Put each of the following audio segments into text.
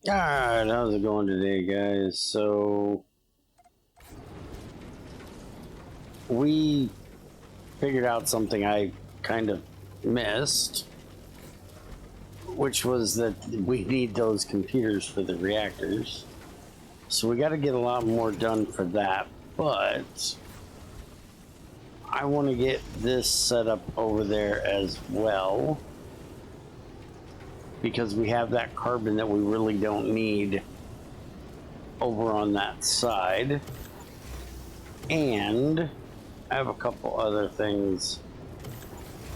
Alright, how's it going today, guys? So, we figured out something I kind of missed, which was that we need those computers for the reactors. So we got to get a lot more done for that, but I want to get this set up over there as well, because we have that carbon that we really don't need over on that side. And I have a couple other things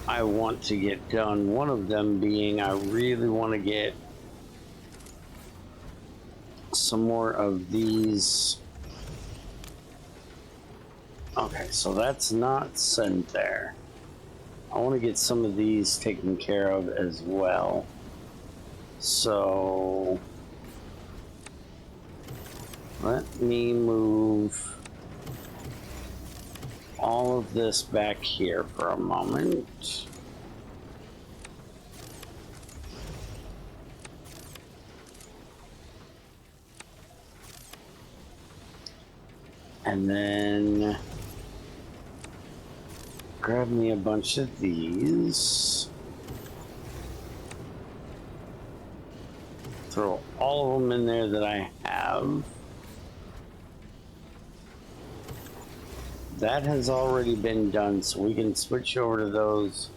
I want to get done. One of them being I really want to get some more of these. Okay, so that's not sent there. I want to get some of these taken care of as well. So let me move all of this back here for a moment. And then grab me a bunch of these. Throw all of them in there that I have. That has already been done, so we can switch over to those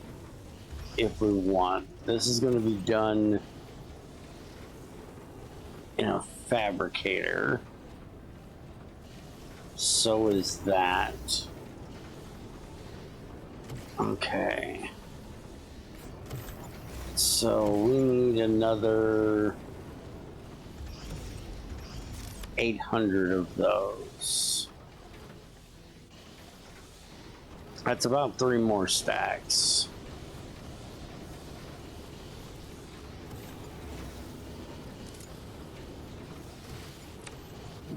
if we want. This is going to be done in a fabricator. So is that. Okay. So we need another 800 of those. That's about 3 more stacks.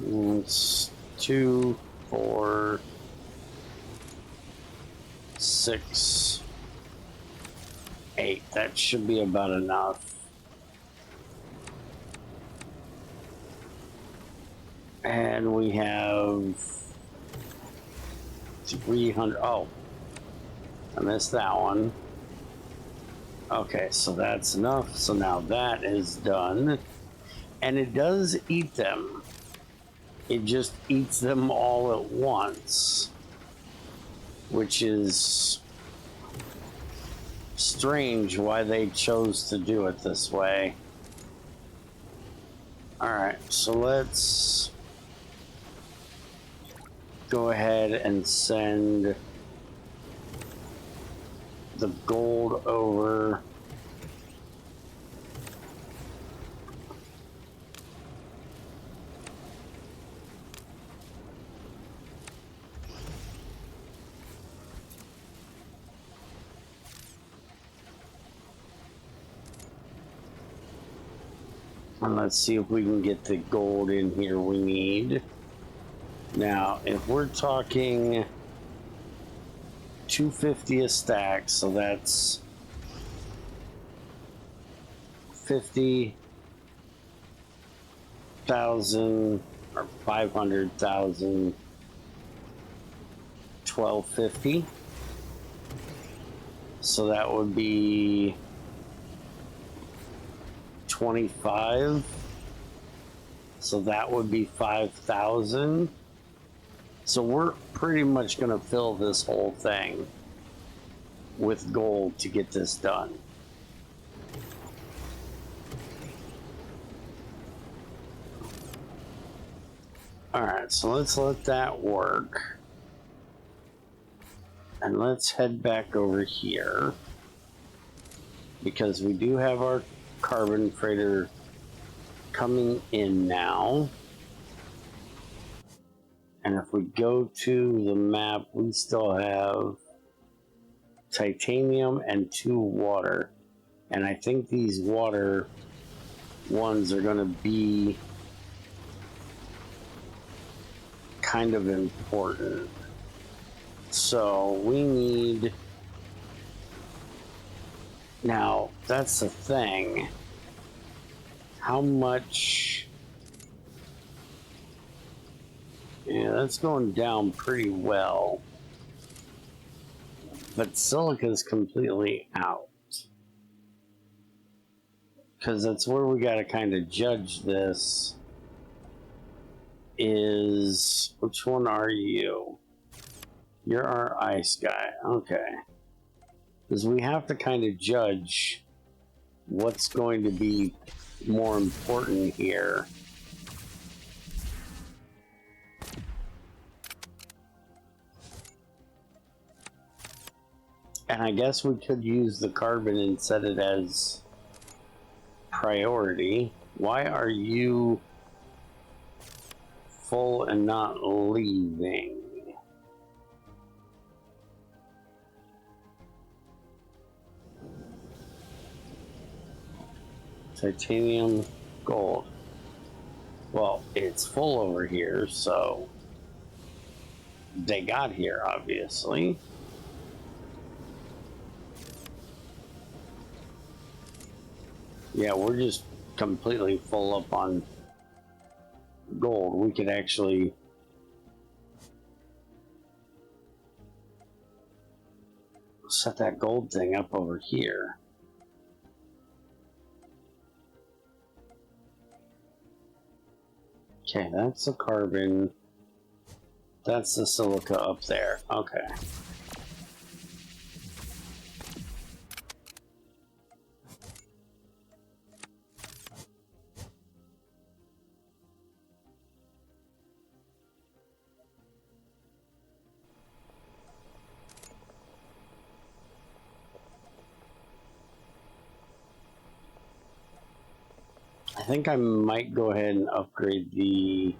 It's 2, 4, 6, 8. That should be about enough. And we have 300. Oh, I missed that one. Okay, so that's enough. So now that is done. And it does eat them. It just eats them all at once, which is strange why they chose to do it this way. Alright, so let's go ahead and send the gold over. And let's see if we can get the gold in here we need. Now, if we're talking 250 a stack, so that's 50,000 or 500,000, 1250. So that would be 25. So that would be 5,000. So we're pretty much going to fill this whole thing with gold to get this done. Alright, so let's let that work. And let's head back over here, because we do have our carbon freighter coming in now. And if we go to the map, we still have titanium and 2 water. And I think these water ones are going to be kind of important. So we need. Now, that's the thing. how much... Yeah, that's going down pretty well. But silica's completely out. Because that's where we got to kind of judge this. Is... Which one are you? You're our ice guy. Okay. Because we have to kind of judge what's going to be more important here. And I guess we could use the carbon and set it as priority. Why are you full and not leaving? Titanium, gold. Well, it's full over here, so they got here, obviously. Yeah, we're just completely full up on gold. We could actually set that gold thing up over here. Okay, that's the carbon. That's the silica up there. Okay. I think I might go ahead and upgrade the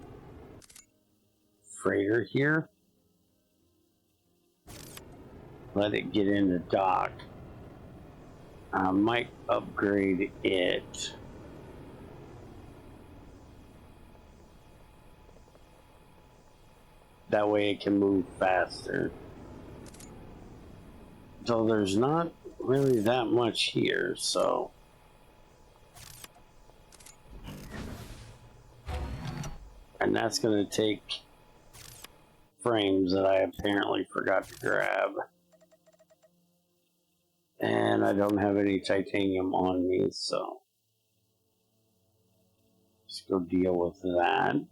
freighter here. Let it get into dock. I might upgrade it. That way it can move faster. So there's not really that much here, so... And that's going to take frames that I apparently forgot to grab. And I don't have any titanium on me, so... Let's go deal with that.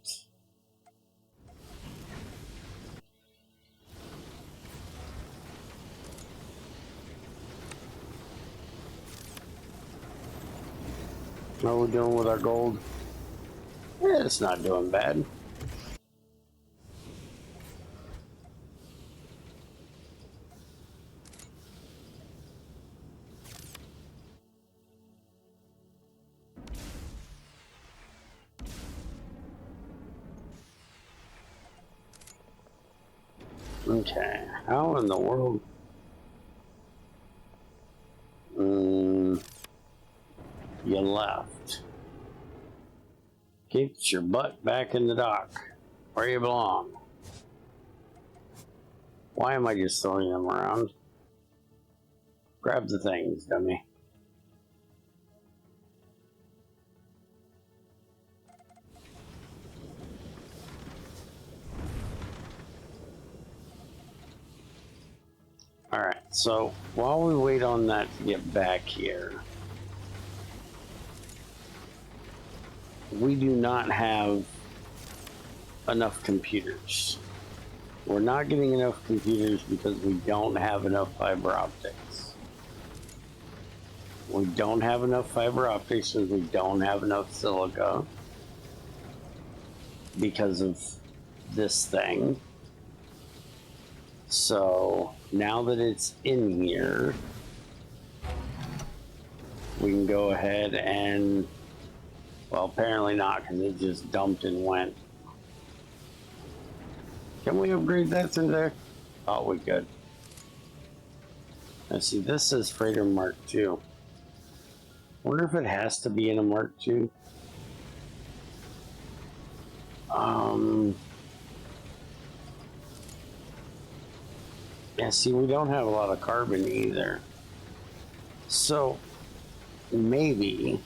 How are we doing with our gold? Yeah, it's not doing bad. Okay, how in the world? You left. Get your butt back in the dock, where you belong. Why am I just throwing them around? Grab the things, dummy. Alright, so while we wait on that to get back here, we do not have enough computers. We're not getting enough computers because we don't have enough fiber optics. We don't have enough fiber optics because we don't have enough silica because of this thing. So now that it's in here, we can go ahead and, well, apparently not, because it just dumped and went. Can we upgrade that through there? Oh, we could. Now see, this says Freighter Mark II. Wonder if it has to be in a Mark II. Yeah, see, we don't have a lot of carbon either. So, maybe...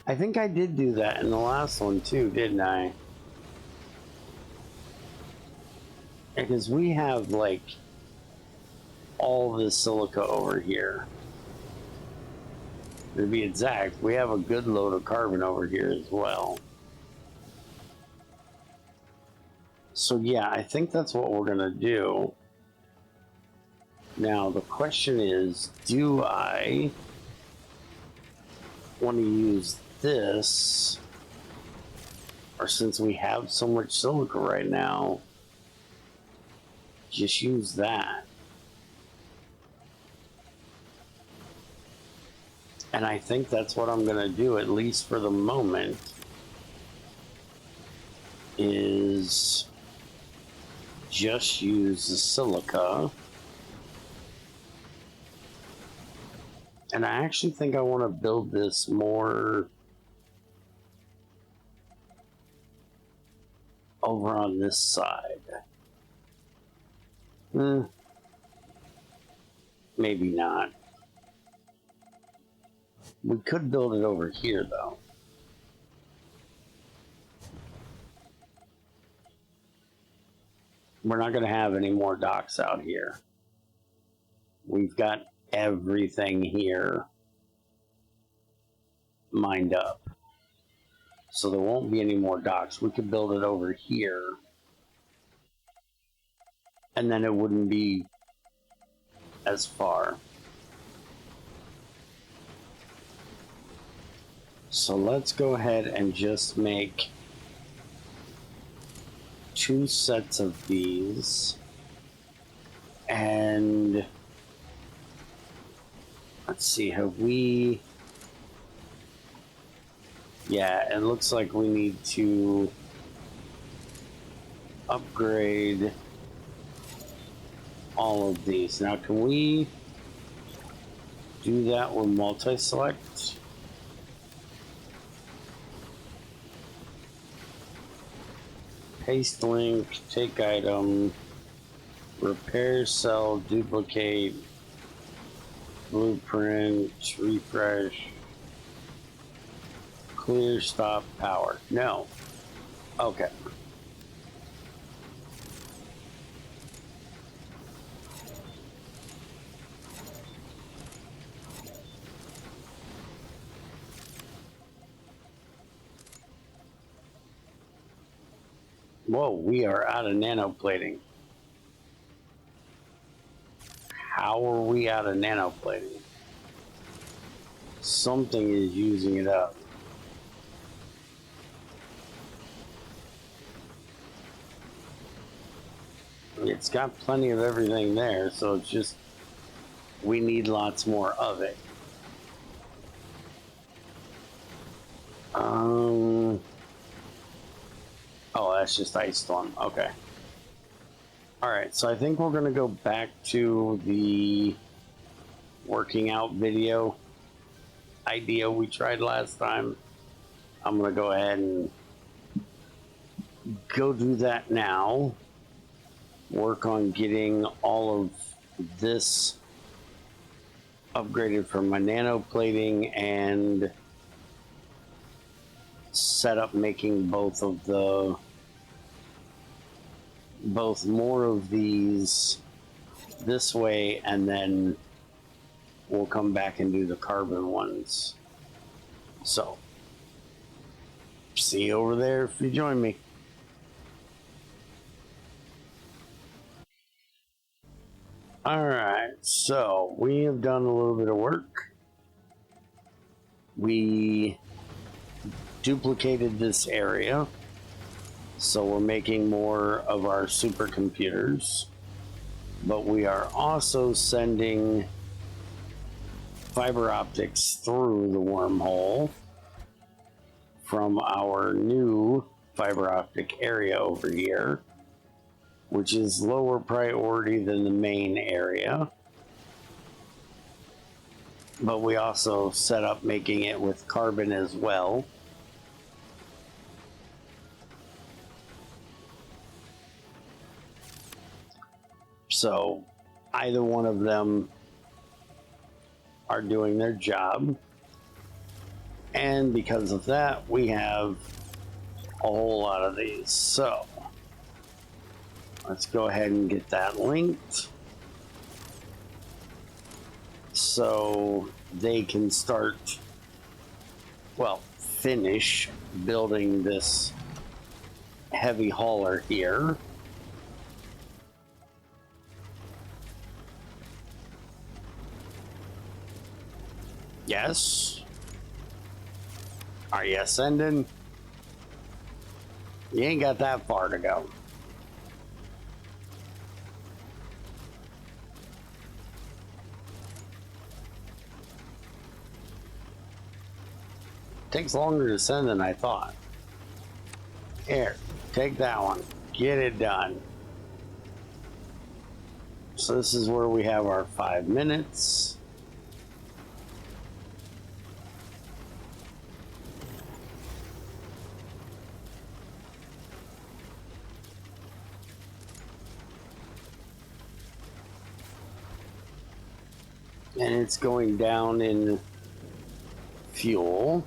I think I did do that in the last one too, didn't I? Because we have like all this silica over here. To be exact, we have a good load of carbon over here as well. So yeah, I think that's what we're gonna do. Now the question is, do I want to use this, or since we have so much silica right now, just use that? And I think that's what I'm gonna do, at least for the moment, is just use the silica. And I actually think I want to build this more over on this side. Maybe not. We could build it over here though. We're not going to have any more docks out here. We've got everything here mined up. So there won't be any more docks. We could build it over here. And then it wouldn't be as far. So let's go ahead and just make 2 sets of these. And let's see, have we... Yeah, it looks like we need to upgrade all of these. Now, can we do that with multi-select? Paste link, take item, repair cell, duplicate, blueprint, refresh, clear, stop, power. No. Okay. Whoa, we are out of nanoplating. How are we out of nanoplating? Something is using it up. It's got plenty of everything there, so it's just we need lots more of it. Oh, that's just ice storm. Okay. All right, so I think we're gonna go back to the working out video idea we tried last time. I'm gonna go ahead and go do that now. Work on getting all of this upgraded for my nanoplating and set up making both more of these this way, and then we'll come back and do the carbon ones. So see you over there if you join me. All right, so we have done a little bit of work. We duplicated this area, so we're making more of our supercomputers, but we are also sending fiber optics through the wormhole from our new fiber optic area over here, which is lower priority than the main area. But we also set up making it with carbon as well. So either one of them are doing their job. And because of that, we have a whole lot of these. So let's go ahead and get that linked so they can start, well, finish building this heavy hauler here. Yes. Are you ascending? You ain't got that far to go. Takes longer to send than I thought. Here, take that one. Get it done. So this is where we have our 5 minutes. And it's going down in fuel.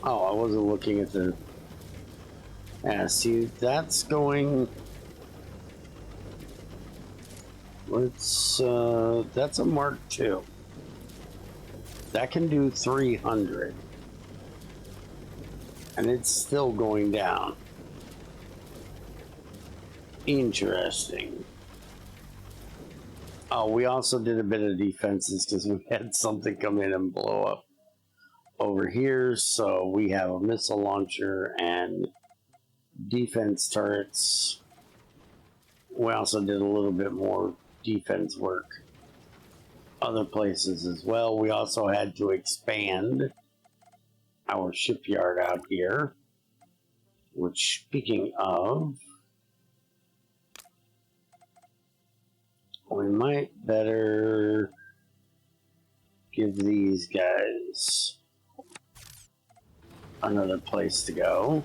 Oh, I wasn't looking at the... Yeah, see, that's going... Let's, that's a Mark II. That can do 300. And it's still going down. Interesting. Oh, we also did a bit of defenses because we had something come in and blow up over here. So we have a missile launcher and defense turrets. We also did a little bit more defense work other places as well. We also had to expand our shipyard out here, which, speaking of, we might better give these guys another place to go.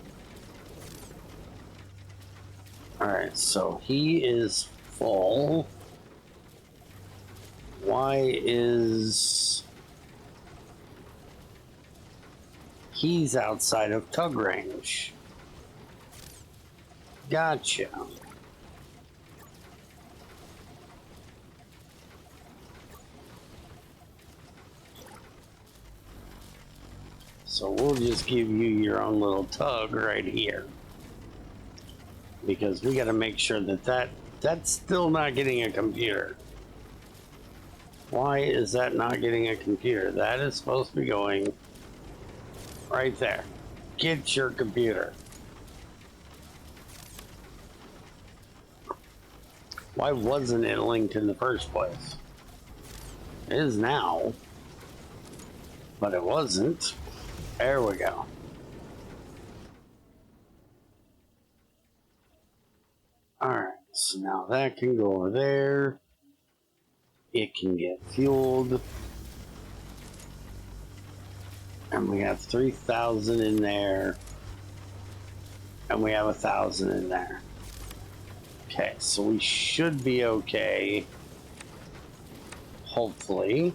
Alright, so he is full. Why is he's outside of tug range? Gotcha. So we'll just give you your own little tug right here, because we got to make sure that that's still not getting a computer. Why is that not getting a computer? That is supposed to be going right there. Get your computer. Why wasn't it linked in the first place? It is now, but it wasn't. There we go. Alright, so now that can go over there. It can get fueled. And we have 3,000 in there. And we have 1,000 in there. Okay, so we should be okay. Hopefully.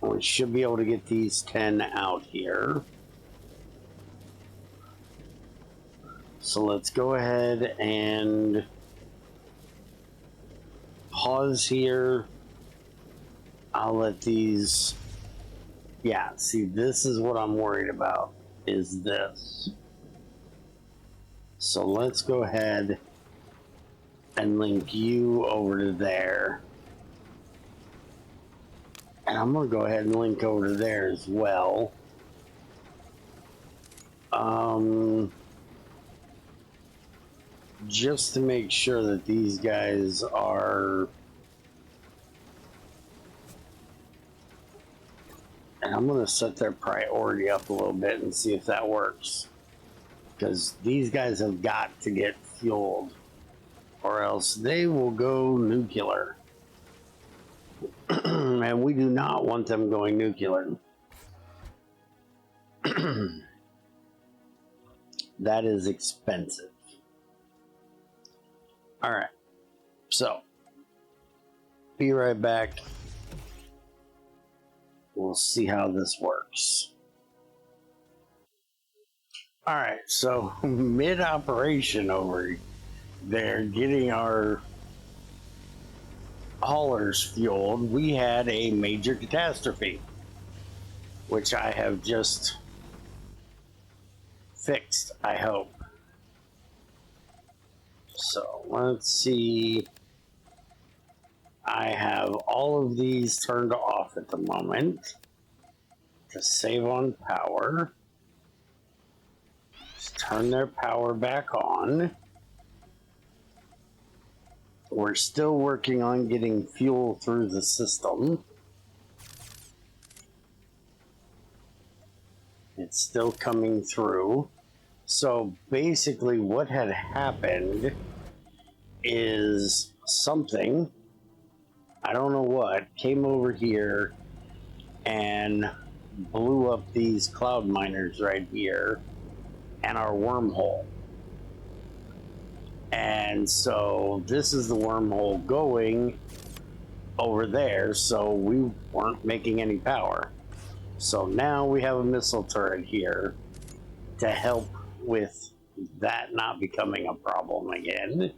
We should be able to get these 10 out here. So let's go ahead and pause here. I'll let these... Yeah, see, this is what I'm worried about, is this. So let's go ahead and link you over to there. And I'm going to go ahead and link over to there as well. Just to make sure that these guys are... And I'm going to set their priority up a little bit and see if that works. because these guys have got to get fueled, or else they will go nuclear. And we do not want them going nuclear. That is expensive. All right, so be right back. We'll see how this works. All right, so mid-operation over there, getting our haulers fueled, we had a major catastrophe, which I have just fixed, I hope. So let's see. I have all of these turned off at the moment to save on power. Just turn their power back on. We're still working on getting fuel through the system. It's still coming through. So basically what had happened is something, I don't know what, came over here and blew up these cloud miners right here and our wormhole. And so this is the wormhole going over there, so we weren't making any power. So now we have a missile turret here to help with that not becoming a problem again.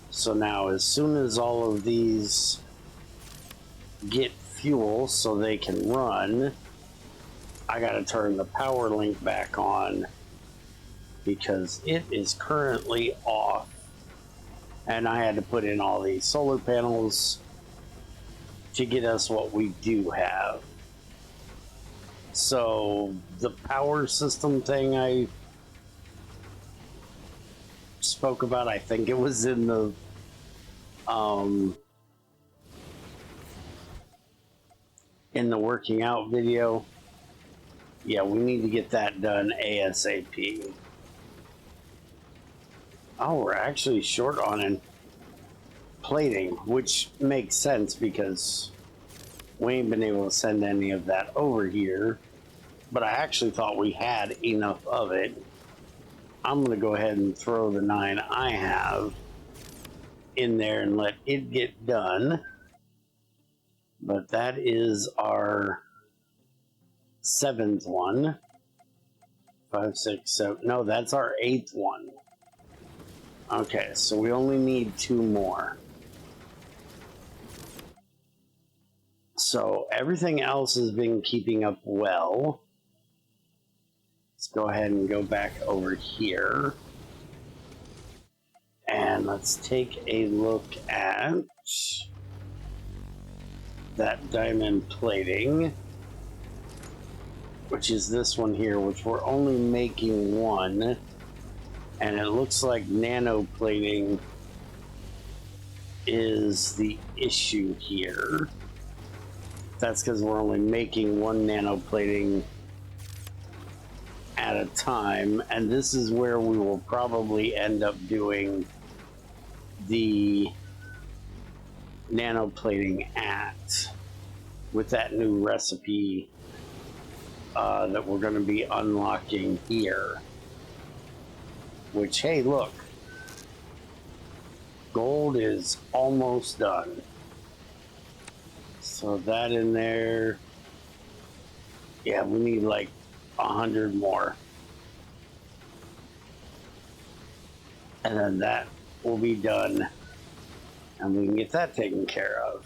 So now as soon as all of these get fuel so they can run, I gotta turn the power link back on because it is currently off, and I had to put in all these solar panels to get us what we do have. So the power system thing I spoke about, I think it was in the working out video. Yeah, we need to get that done ASAP. Oh, we're actually short on plating, which makes sense because we ain't been able to send any of that over here. But I actually thought we had enough of it. I'm going to go ahead and throw the 9 I have in there and let it get done. But that is our 7th one. 5, 6, 7. No, that's our 8th one. Okay, so we only need 2 more. So everything else has been keeping up well. Let's go ahead and go back over here. And let's take a look at that diamond plating, which is this one here, which we're only making 1. And it looks like nano plating is the issue here. That's because we're only making 1 nano plating at a time, and this is where we will probably end up doing the nano plating at, with that new recipe that we're going to be unlocking here. Which, hey, look, gold is almost done. So that in there, yeah, we need like 100 more. And then that will be done, and we can get that taken care of.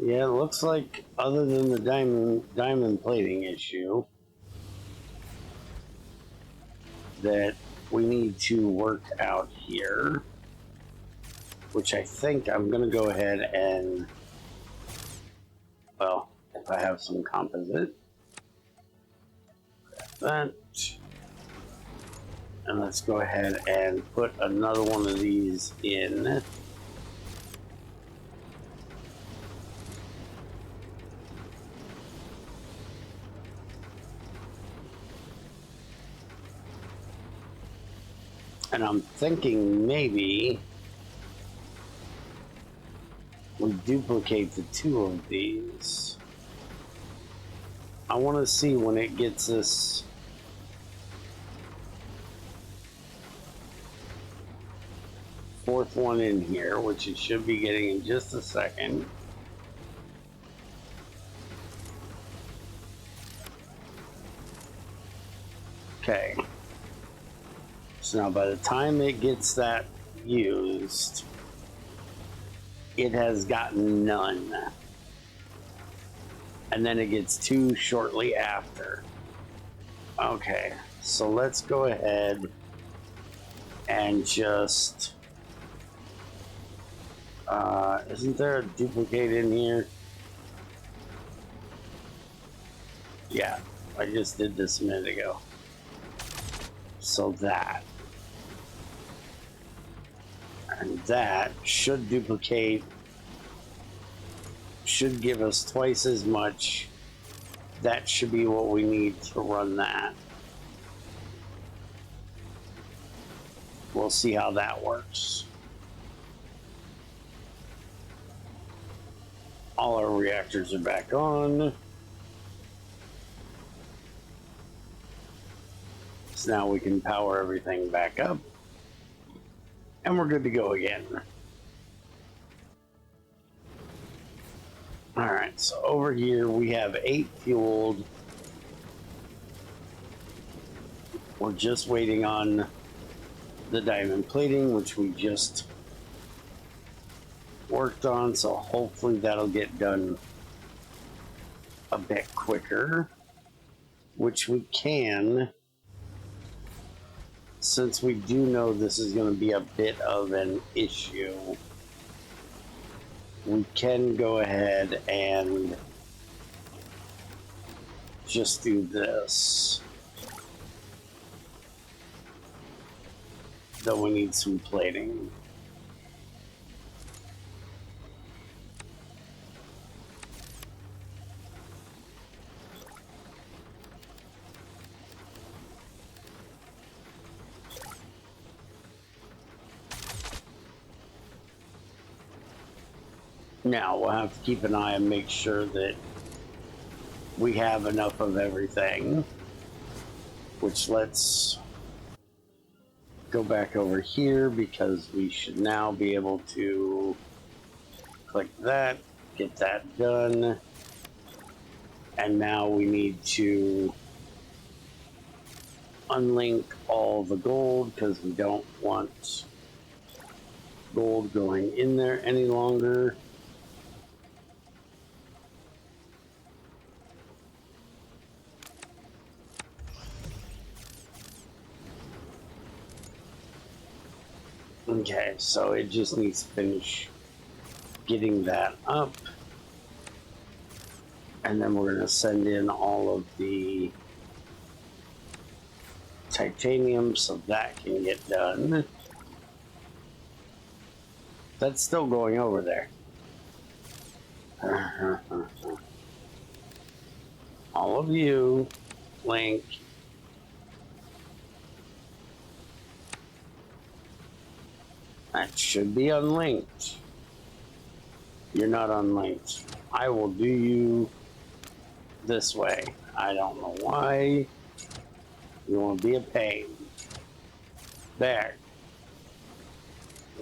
Yeah, it looks like other than the diamond plating issue that we need to work out here, which I think I'm going to go ahead and, well, if I have some composite, grab that, and let's go ahead and put another one of these in. And I'm thinking maybe we duplicate the two of these. I want to see when it gets this fourth one in here, which it should be getting in just a second. Okay. So now by the time it gets that used, it has gotten none. And then it gets two shortly after. Okay, so let's go ahead and just... isn't there a duplicate in here? Yeah, I just did this a minute ago. So that. And that should duplicate, should give us twice as much. That should be what we need to run that. We'll see how that works. All our reactors are back on. So now we can power everything back up. And we're good to go again. Alright, so over here we have 8 fueled. We're just waiting on the diamond plating, which we just worked on, so hopefully that'll get done a bit quicker, which we can, since we do know this is going to be a bit of an issue. We can go ahead and just do this. Though we need some plating. Now we'll have to keep an eye and make sure that we have enough of everything. Which, let's go back over here, because we should now be able to click that, get that done. And now we need to unlink all the gold, because we don't want gold going in there any longer. Okay, so it just needs to finish getting that up. And then we're going to send in all of the titanium so that can get done. That's still going over there. All of you, link. That should be unlinked. You're not unlinked. I will do you this way. I don't know why. You want to be a pain. There.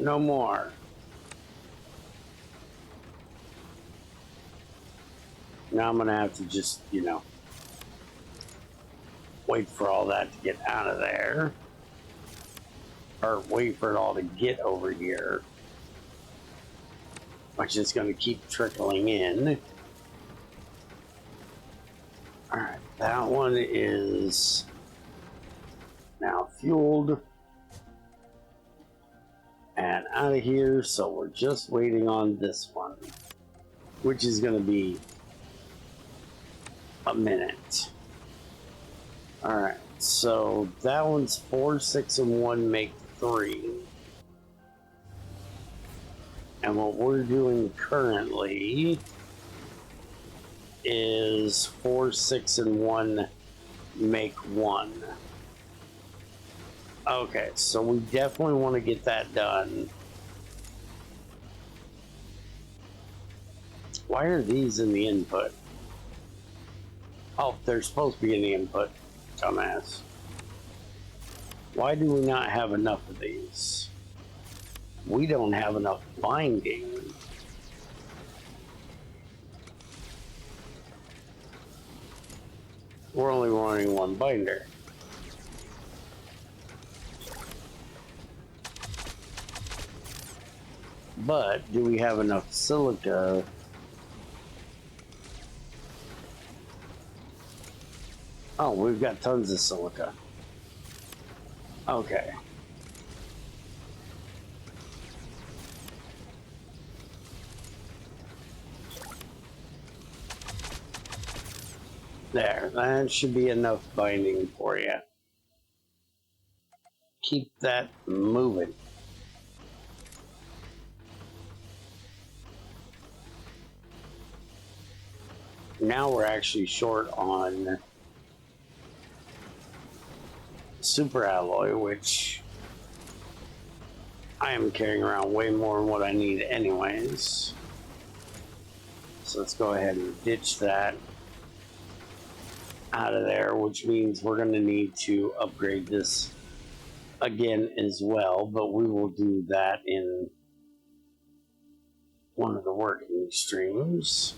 No more. Now I'm going to have to just, you know, wait for all that to get out of there. Or wait for it all to get over here. Which is going to keep trickling in. Alright, that one is now fueled. And out of here, so we're just waiting on this one. Which is going to be a minute. Alright, so that one's 4, 6, and 1 make 3. And what we're doing currently is 4, 6, and 1 make 1. Okay, so we definitely want to get that done. Why are these in the input? Oh, they're supposed to be in the input, dumbass. Why do we not have enough of these? We don't have enough binding. We're only running one binder. But do we have enough silica? Oh, we've got tons of silica. Okay. There, that should be enough binding for you. Keep that moving. Now we're actually short on super alloy, which I am carrying around way more than what I need anyways. So let's go ahead and ditch that out of there, which means we're going to need to upgrade this again as well, but we will do that in one of the working streams,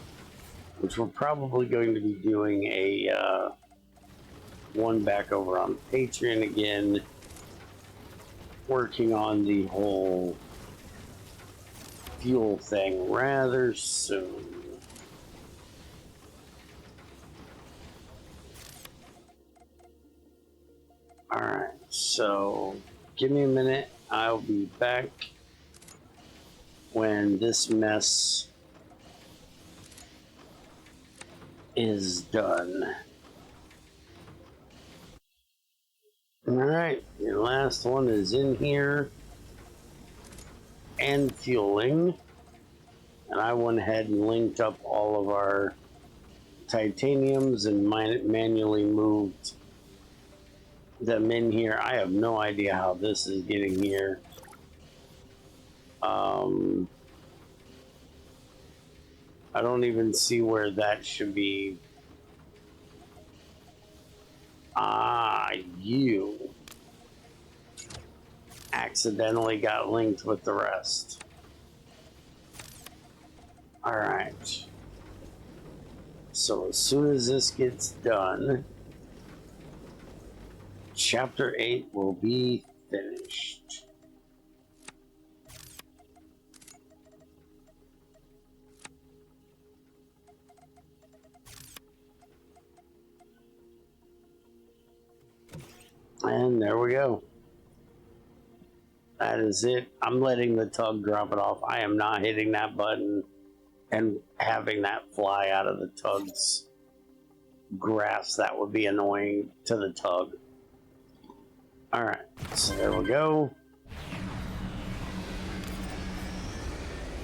which we're probably going to be doing a one back over on Patreon again, working on the whole fuel thing rather soon. Alright, so give me a minute. I'll be back when this mess is done. Alright, your last one is in here and fueling. And I went ahead and linked up all of our titaniums and manually moved them in here. I have no idea how this is getting here. I don't even see where that should be. Ah, you accidentally got linked with the rest. All right. So as soon as this gets done, Chapter 8 will be finished. And there we go. That is it. I'm letting the tug drop it off. I am not hitting that button and having that fly out of the tug's grasp. That would be annoying to the tug. All right, so there we go.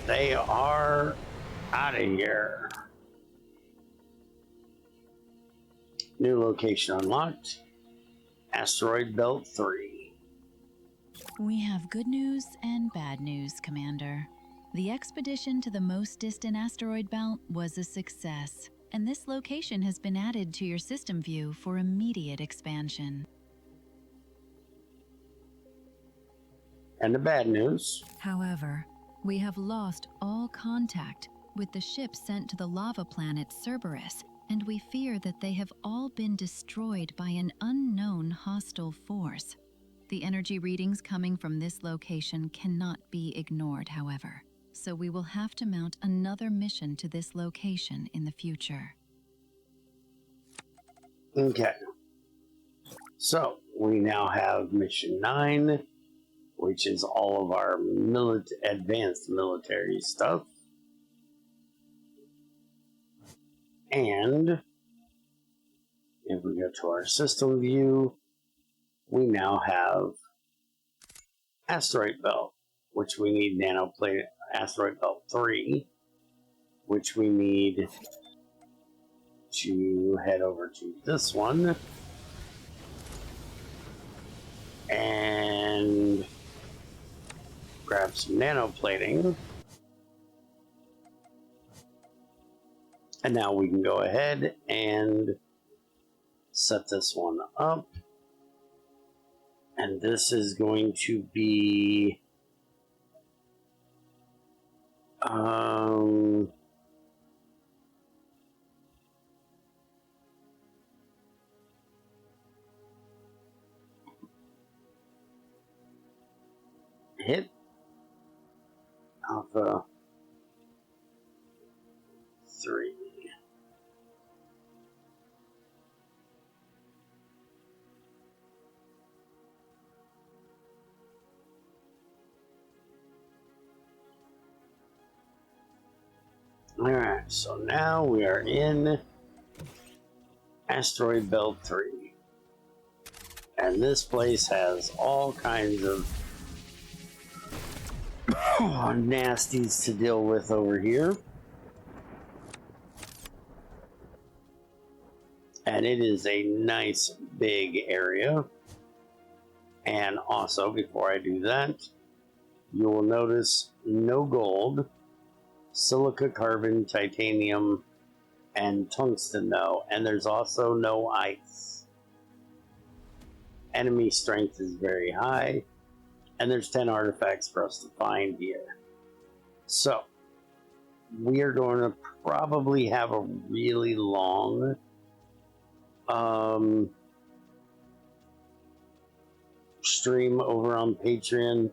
They are out of here. New location unlocked. Asteroid Belt 3. We have good news and bad news, Commander. The expedition to the most distant asteroid belt was a success, and this location has been added to your system view for immediate expansion. And the bad news. However, we have lost all contact with the ships sent to the lava planet Cerberus, and we fear that they have all been destroyed by an unknown hostile force. The energy readings coming from this location cannot be ignored, however, so we will have to mount another mission to this location in the future. Okay. So we now have mission 9, which is all of our advanced military stuff. And if we go to our system view, we now have Asteroid Belt, which we need nanoplate Asteroid Belt 3, which we need to head over to this one. And grab some nanoplating. And now we can go ahead and set this one up. And this is going to be hit Alpha 3. Alright, so now we are in Asteroid Belt 3. And this place has all kinds of nasties to deal with over here. And it is a nice big area. And also, before I do that, you will notice no gold, silica, carbon, titanium, and tungsten though. And there's also no ice. Enemy strength is very high. And there's 10 artifacts for us to find here. So, we are going to probably have a really long stream over on Patreon.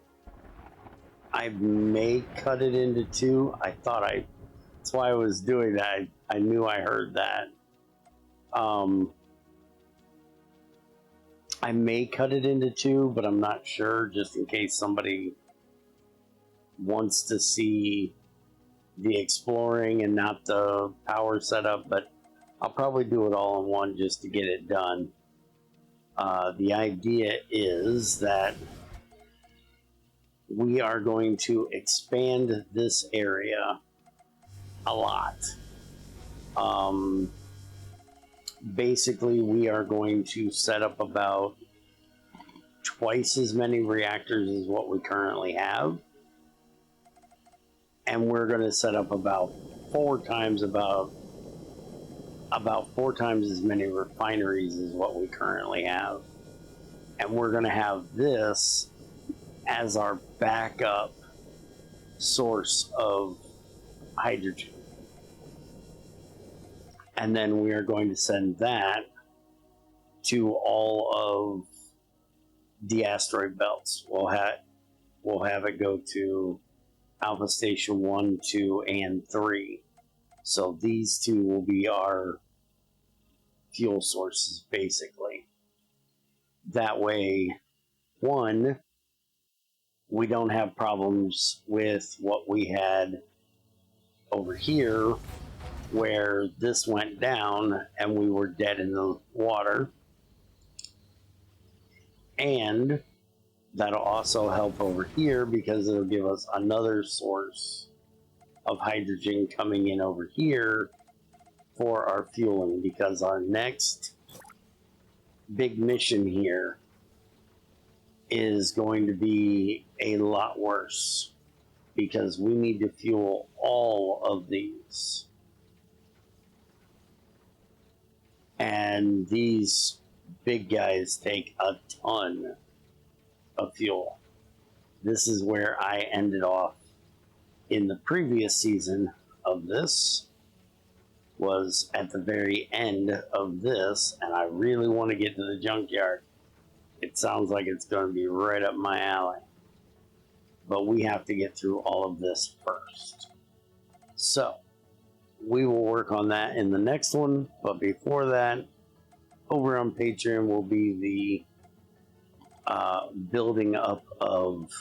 I may cut it into 2. That's why I was doing that. I knew I heard that. I may cut it into 2, but I'm not sure, just in case somebody wants to see the exploring and not the power setup, but I'll probably do it all in one just to get it done. The idea is that we are going to expand this area a lot. Basically, we are going to set up about twice as many reactors as what we currently have. And we're going to set up about 4 times as many refineries as what we currently have. And we're going to have this as our backup source of hydrogen. And then we are going to send that to all of the asteroid belts. We'll have it go to Alpha Station 1, 2, and 3. So these 2 will be our fuel sources, basically. That way, 1, we don't have problems with what we had over here, where this went down and we were dead in the water. And that'll also help over here because it'll give us another source of hydrogen coming in over here for our fueling, because our next big mission here is going to be a lot worse, because we need to fuel all of these. And these big guys take a ton of fuel. This is where I ended off in the previous season of this, was at the very end of this, and I really want to get to the junkyard. It sounds like it's going to be right up my alley. But we have to get through all of this first. So, we will work on that in the next one, but before that, over on Patreon will be the building up of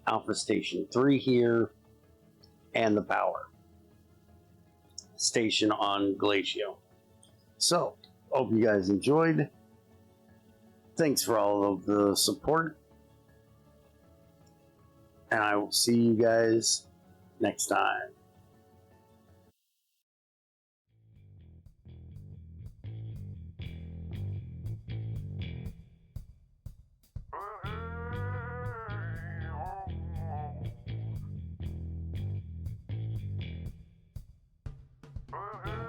Alpha Station 3 here, and the power station on Glacio. So, hope you guys enjoyed. Thanks for all of the support. And I will see you guys next time. Uh-huh.